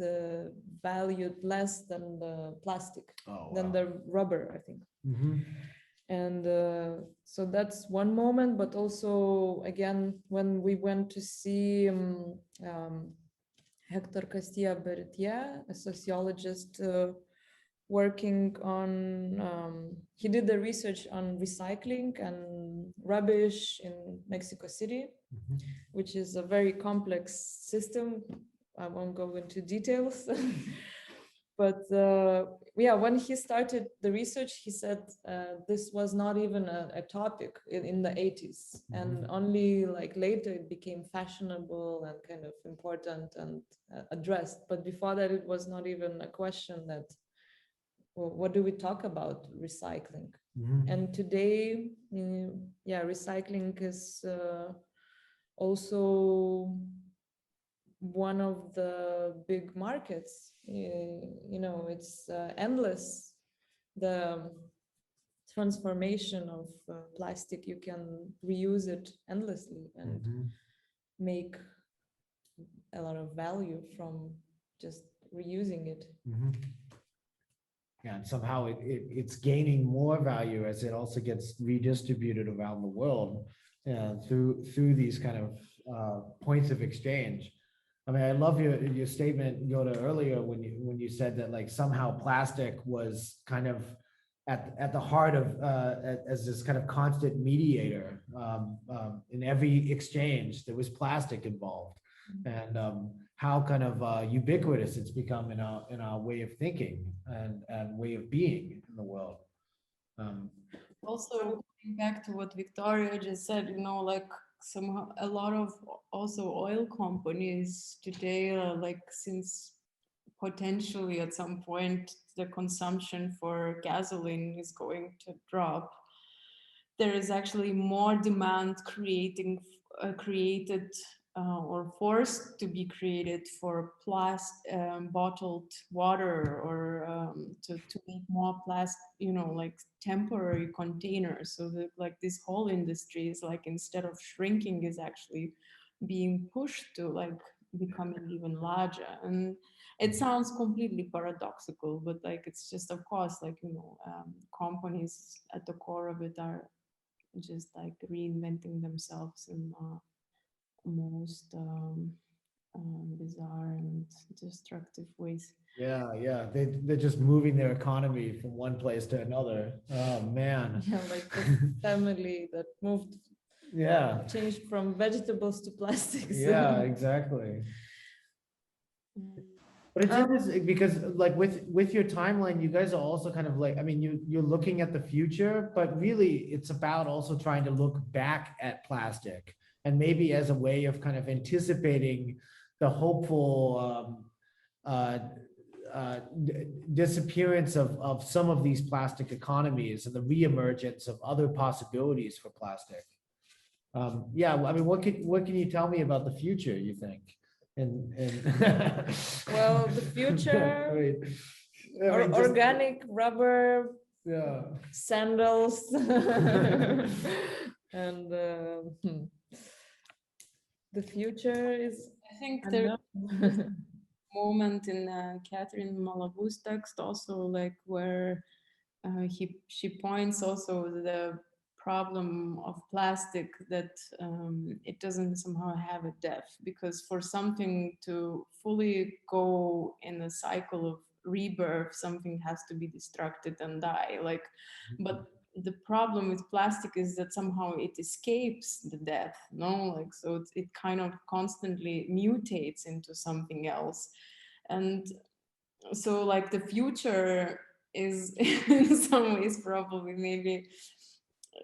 valued less than the plastic, than the rubber, I think. And so that's one moment, but also again, when we went to see Hector Castilla-Bertier, a sociologist working on, he did the research on recycling and rubbish in Mexico City, which is a very complex system. I won't go into details, but when he started the research, he said this was not even a topic in the 80s, and only like later it became fashionable and kind of important and addressed. But before that, it was not even a question that, well, what do we talk about recycling? And today, recycling is also one of the big markets. It's endless, the transformation of plastic. You can reuse it endlessly and make a lot of value from just reusing it. Yeah, and somehow it's gaining more value as it also gets redistributed around the world through these kind of points of exchange. I mean, I love your statement, Goda, earlier when you said that like somehow plastic was kind of at the heart of as this kind of constant mediator in every exchange. There was plastic involved, and how kind of ubiquitous it's become in our way of thinking and way of being in the world. Also, going back to what Victoria just said, like somehow a lot of also oil companies today, like since potentially at some point the consumption for gasoline is going to drop, there is actually more demand created or forced to be created for bottled water, or to make more plastic, like temporary containers. So that like this whole industry is like, instead of shrinking, is actually being pushed to like becoming even larger. And it sounds completely paradoxical, but like it's just, of course, like companies at the core of it are just like reinventing themselves in most bizarre and destructive ways. Yeah, they're just moving their economy from one place to another. Oh man. Yeah, like the family that moved. Changed from vegetables to plastics. Yeah, exactly. But it's interesting because like with your timeline, you guys are also kind of like, I mean, you're looking at the future, but really it's about also trying to look back at plastic, and maybe as a way of kind of anticipating the hopeful disappearance of some of these plastic economies and the reemergence of other possibilities for plastic. Yeah, I mean, what can you tell me about the future, you think? Well, the future, organic rubber, sandals, and the future is, I think there's a moment in Catherine Malabou's text also, like where she points also the problem of plastic, that it doesn't somehow have a depth, because for something to fully go in a cycle of rebirth, something has to be destructed and die. Like, but the problem with plastic is that somehow it escapes the death, no? Like, so it kind of constantly mutates into something else. And so like the future is in some ways probably maybe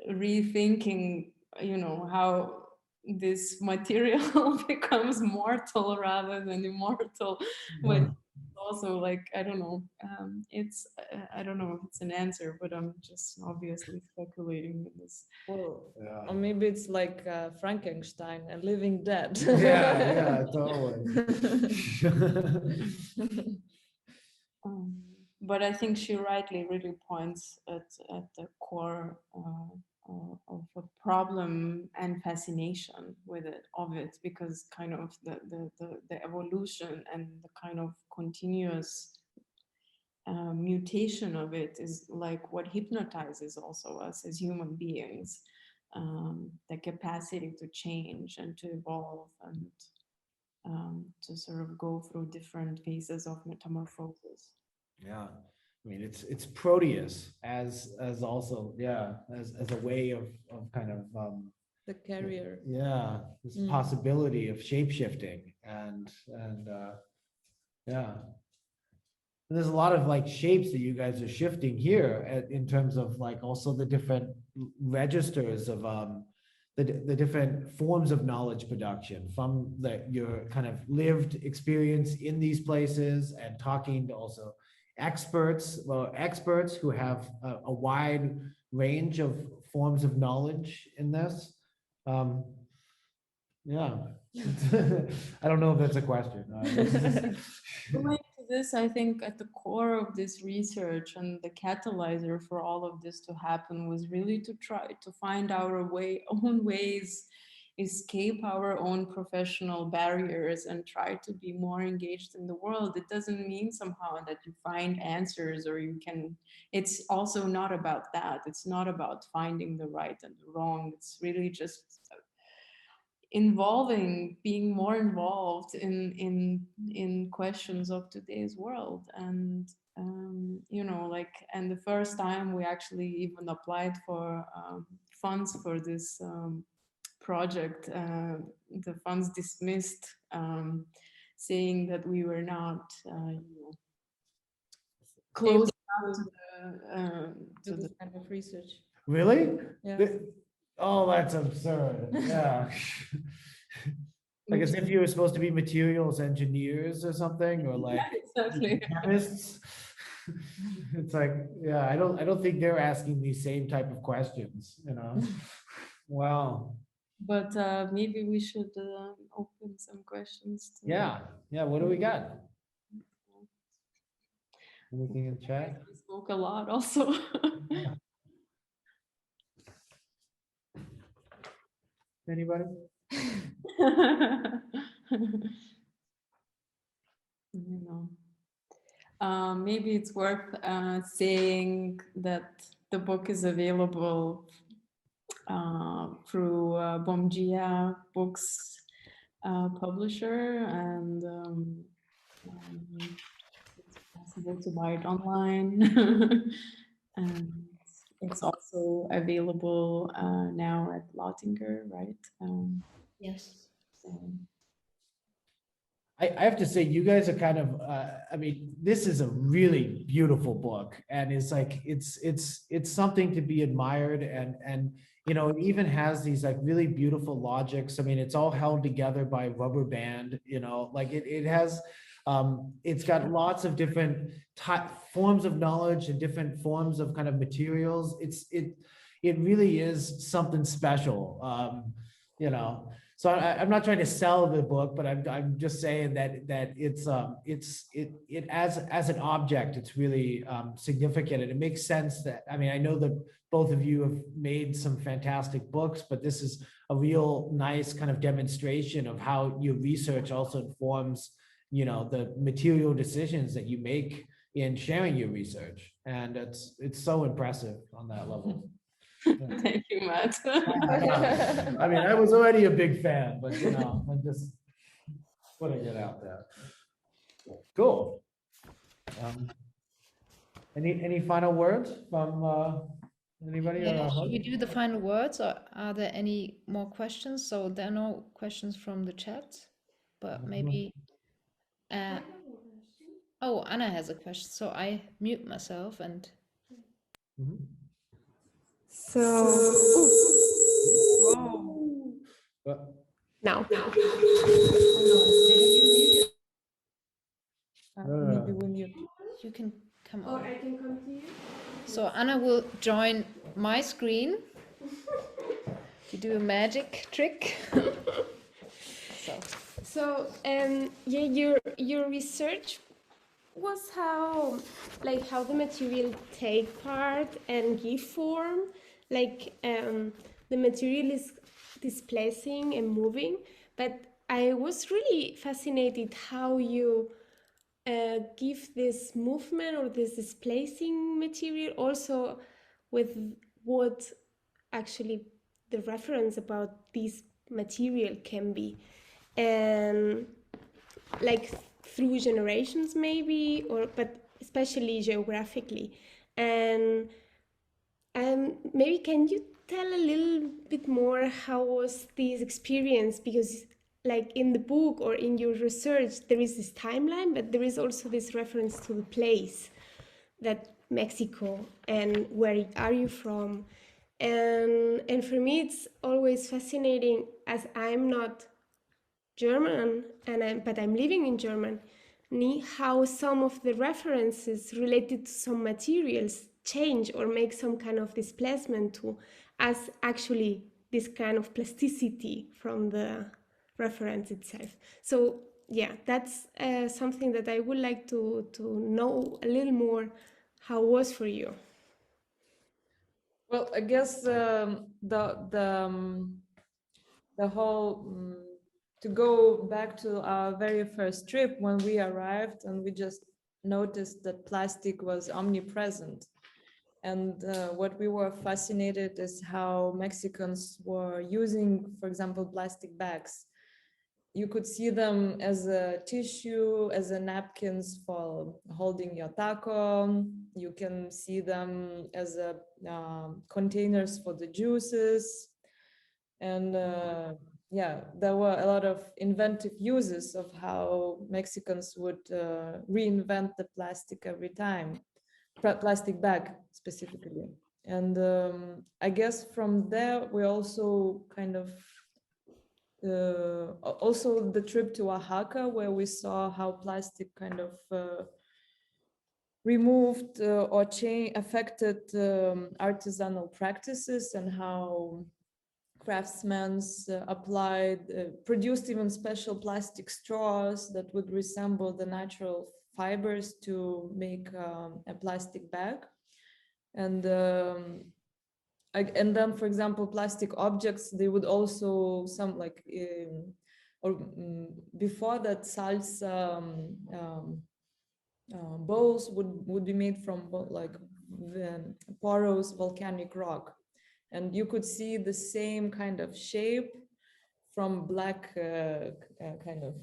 rethinking, how this material becomes mortal rather than immortal. But also, like, I don't know, I don't know if it's an answer, but I'm just obviously speculating in this. Well, or maybe it's like Frankenstein, a living dead. Yeah, totally. But I think she rightly really points at the core of a problem and fascination of it, because kind of the evolution and the kind of continuous mutation of it is like what hypnotizes also us as human beings, the capacity to change and to evolve and to sort of go through different phases of metamorphosis. Yeah, I mean, it's Proteus as also, as a way of kind of the carrier. Yeah, this possibility of shape-shifting and yeah. there's a lot of like shapes that you guys are shifting here in terms of like also the different registers of the different forms of knowledge production from your kind of lived experience in these places and talking to also experts who have a wide range of forms of knowledge in this. Yeah. I don't know if that's a question. Related to this, I think at the core of this research and the catalyzer for all of this to happen was really to try to find our own ways, escape our own professional barriers and try to be more engaged in the world. It doesn't mean somehow that you find answers or you can, it's also not about that. It's not about finding the right and the wrong. It's really just being more involved in questions of today's world. And you know, like, and the first time we actually even applied for funds for this project, the funds dismissed, saying that we were not you know, close enough to the kind of research. Really? Yeah. Oh, that's absurd. Yeah. Like as if you were supposed to be materials engineers or something, or like exactly. chemists. It's like, yeah, I don't think they're asking these same type of questions, you know? Wow. But maybe we should open some questions. Yeah. What do we got? Anything in chat? We spoke a lot also. Anybody? You know, maybe it's worth saying that the book is available through Bomgia Books publisher, and it's possible to buy it online. And it's also available now at Lothringer, right? Yes. So. I have to say, you guys are kind of, I mean, this is a really beautiful book, and it's like, it's something to be admired, and, you know, it even has these like really beautiful logics. I mean, it's all held together by rubber band, you know, like it has, it's got lots of different forms of knowledge and different forms of kind of materials. It really is something special, you know. So I'm not trying to sell the book, but I'm just saying that it's as an object, it's really significant, and it makes sense that, I mean, I know that both of you have made some fantastic books, but this is a real nice kind of demonstration of how your research also informs, you know, the material decisions that you make in sharing your research, and it's so impressive on that level. Thank you, Matt. I mean, I was already a big fan, but you know, I'm just putting it out there. Cool. Any final words from anybody? Should we do the final words, or are there any more questions? So there are no questions from the chat, but maybe. Oh, Anna has a question, so I mute myself and. Mhm. So, now. Maybe we mute. You can come Or over. I can come to you. So Anna will join my screen to do a magic trick. So, yeah, your research was how the material take part and give form, like the material is displacing and moving, but I was really fascinated how you give this movement or this displacing material also with what actually the reference about this material can be, and like through generations maybe, but especially geographically. And maybe can you tell a little bit more how was this experience, because like in the book or in your research, there is this timeline, but there is also this reference to the place, that Mexico, and where are you from? And for me, it's always fascinating, as I'm not German, but I'm living in Germany, how some of the references related to some materials change or make some kind of displacement to as actually this kind of plasticity from the reference itself. So yeah, that's something that I would like to know a little more how it was for you. Well, I guess the whole to go back to our very first trip when we arrived, and we just noticed that plastic was omnipresent. And what we were fascinated is how Mexicans were using, for example, plastic bags. You could see them as a tissue, as a napkins for holding your taco. You can see them as a containers for the juices. And yeah, there were a lot of inventive uses of how Mexicans would reinvent the plastic every time, plastic bag specifically. And I guess from there, we also kind of also the trip to Oaxaca, where we saw how plastic kind of removed or affected artisanal practices, and how craftsmen applied, produced even special plastic straws that would resemble the natural fibers to make a plastic bag. And then, for example, plastic objects, they would also before that, salsa bowls would be made from like porous volcanic rock, and you could see the same kind of shape from black kind of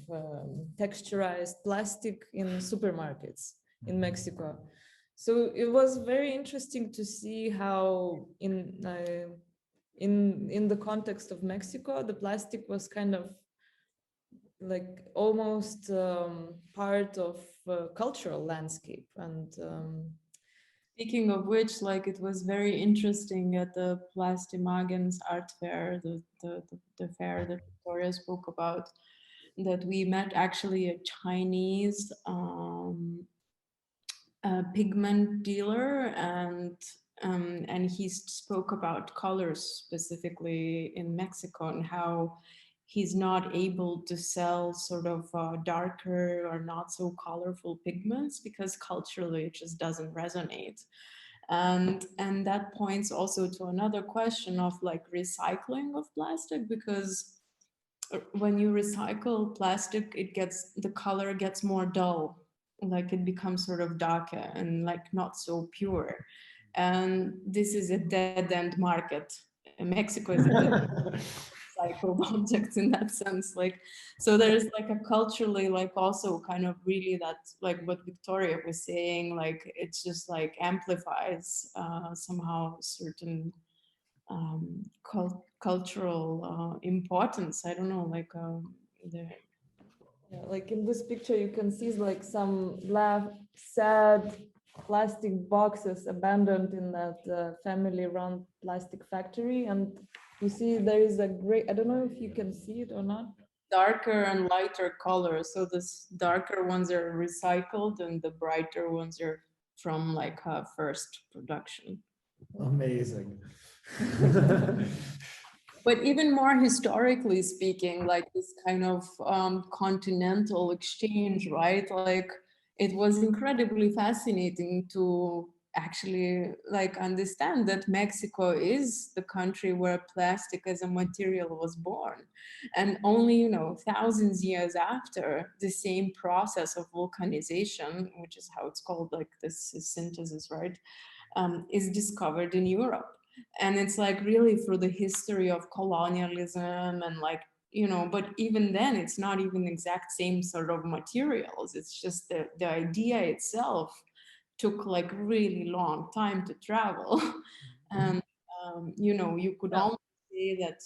texturized plastic in supermarkets in Mexico. So it was very interesting to see how in the context of Mexico, the plastic was kind of like almost part of cultural landscape. And speaking of which, like, it was very interesting at the Plastimagens art fair, the fair that Victoria spoke about, that we met actually a Chinese pigment dealer, and he spoke about colors specifically in Mexico, and how he's not able to sell sort of darker or not so colorful pigments because culturally it just doesn't resonate. And that points also to another question of like recycling of plastic, because when you recycle plastic, the color gets more dull, like it becomes sort of darker and like not so pure. And this is a dead-end market. Mexico is a dead recycled objects in that sense. Like, so there's like a culturally, like also kind of really that, like what Victoria was saying, like it's just like amplifies somehow certain cultural importance. I don't know, like yeah, like in this picture, you can see like some sad plastic boxes abandoned in that family-run plastic factory, and you see there is a gray. I don't know if you can see it or not. Darker and lighter colors. So the darker ones are recycled, and the brighter ones are from like first production. Amazing. But even more historically speaking, like this kind of continental exchange, right? Like it was incredibly fascinating to actually like understand that Mexico is the country where plastic as a material was born. And only, you know, thousands years after, the same process of vulcanization, which is how it's called, like this synthesis, right, is discovered in Europe. And it's like really through the history of colonialism and like, you know, but even then it's not even the exact same sort of materials. It's just the idea itself took like really long time to travel. And, you know, you could almost say that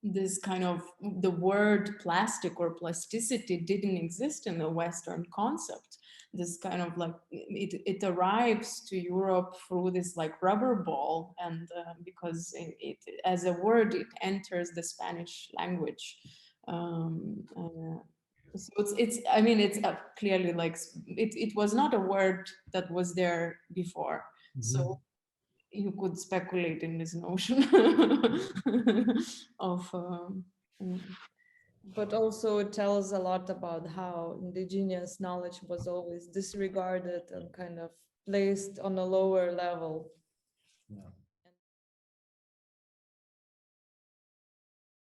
this kind of, the word plastic or plasticity didn't exist in the Western concept. This kind of like, it arrives to Europe through this like rubber ball, and because it as a word, it enters the Spanish language. So it's I mean, it's clearly like, it was not a word that was there before. So you could speculate in this notion of But also it tells a lot about how indigenous knowledge was always disregarded and kind of placed on a lower level. Yeah.